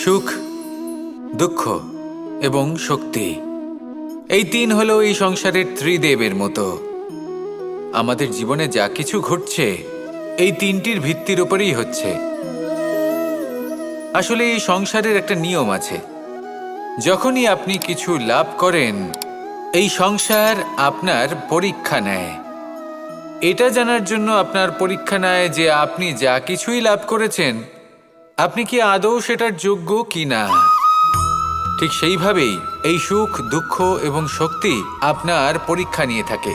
সুখ, দুঃখ এবং শক্তি, এই তিন হলো এই সংসারের ত্রিদেবের মতো। আমাদের জীবনে যা কিছু ঘটছে এই তিনটির ভিত্তির উপরেই হচ্ছে। আসলে এই সংসারের একটা নিয়ম আছে, যখনই আপনি কিছু লাভ করেন এই সংসার আপনার পরীক্ষা নেয়। এটা জানার জন্য আপনার পরীক্ষা নেয় যে আপনি যা কিছুই লাভ করেছেন আপনি কি আদৌ সেটার যোগ্য কি না। ঠিক সেইভাবেই এই সুখ, দুঃখ এবং শক্তি আপনার পরীক্ষা নিয়ে থাকে।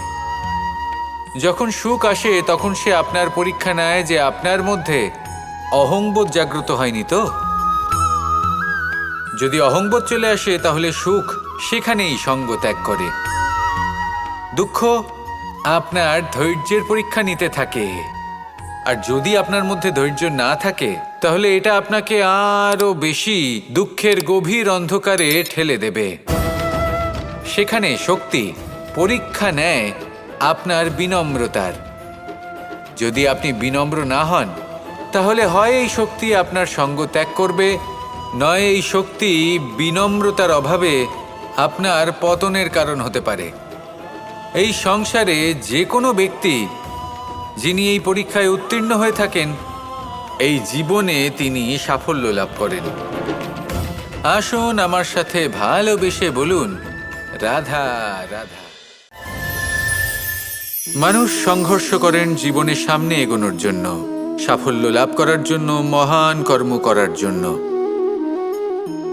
যখন সুখ আসে তখন সে আপনার পরীক্ষা নেয় যে আপনার মধ্যে অহংবোধ জাগ্রত হয়নি তো। যদি অহংবোধ চলে আসে তাহলে সুখ সেখানেই সঙ্গ ত্যাগ করে। দুঃখ আপনার ধৈর্যের পরীক্ষা নিতে থাকে, আর যদি আপনার মধ্যে ধৈর্য না থাকে তাহলে এটা আপনাকে আরো বেশি দুঃখের গভীর অন্ধকারে ঠেলে দেবে। সেখানে শক্তি পরীক্ষা নেয় আপনার বিনম্রতার। যদি আপনি বিনম্র না হন তাহলে হয় এই শক্তি আপনার সঙ্গ ত্যাগ করবে, নয় এই শক্তি বিনম্রতার অভাবে আপনার পতনের কারণ হতে পারে। এই সংসারে যে কোনো ব্যক্তি যিনি এই পরীক্ষায় উত্তীর্ণ হয়ে থাকেন এই জীবনে তিনি সাফল্য লাভ করেন। আসুন আমার সাথে ভালোবেসে বলুন, রাধা রাধা। মানুষ সংঘর্ষ করেন জীবনের সামনে এগোনোর জন্য, সাফল্য লাভ করার জন্য, মহান কর্ম করার জন্য।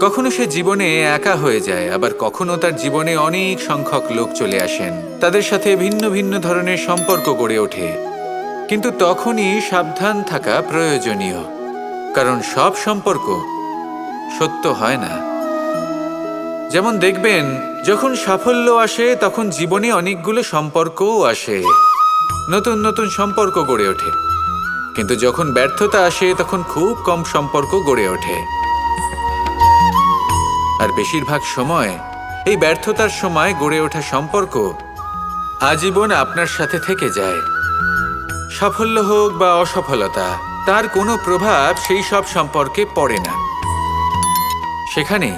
কখনো সে জীবনে একা হয়ে যায়, আবার কখনো তার জীবনে অনেক সংখ্যক লোক চলে আসেন, তাদের সাথে ভিন্ন ভিন্ন ধরনের সম্পর্ক গড়ে ওঠে। কিন্তু তখনই সাবধান থাকা প্রয়োজনীয়, কারণ সব সম্পর্ক সত্য হয় না। যেমন দেখবেন, যখন সাফল্য আসে তখন জীবনে অনেকগুলো সম্পর্কও আসে, নতুন নতুন সম্পর্ক গড়ে ওঠে। কিন্তু যখন ব্যর্থতা আসে তখন খুব কম সম্পর্ক গড়ে ওঠে। আর বেশিরভাগ সময় এই ব্যর্থতার সময় গড়ে ওঠা সম্পর্ক আজীবন আপনার সাথে থেকে যায়। সাফল্য হোক বা অসফলতা, তার কোনো প্রভাব সেই সব সম্পর্কে পড়ে না। সেখানে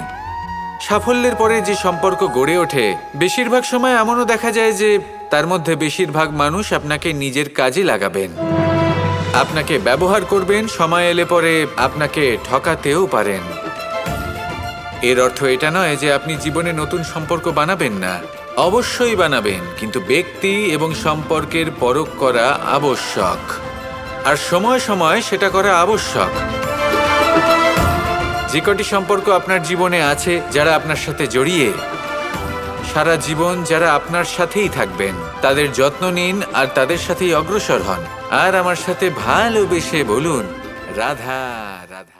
সাফল্যের পরে যে সম্পর্ক গড়ে ওঠে, বেশিরভাগ সময় এমনও দেখা যায় যে তার মধ্যে বেশিরভাগ মানুষ আপনাকে নিজের কাজে লাগাবেন, আপনাকে ব্যবহার করবেন, সময় এলে পরে আপনাকে ঠকাতেও পারেন। এর অর্থ এটা নয় যে আপনি জীবনে নতুন সম্পর্ক বানাবেন না, অবশ্যই বানাবেন, কিন্তু ব্যক্তি এবং সম্পর্কের পরখ করা আবশ্যক, আর সময় সময় সেটা করা আবশ্যক। যে কটি সম্পর্ক আপনার জীবনে আছে, যারা আপনার সাথে জড়িয়ে সারা জীবন যারা আপনার সাথেই থাকবেন, তাদের যত্ন নিন আর তাদের সাথেই অগ্রসর হন। আর আমার সাথে ভালোবেসে বলুন, রাধা রাধা।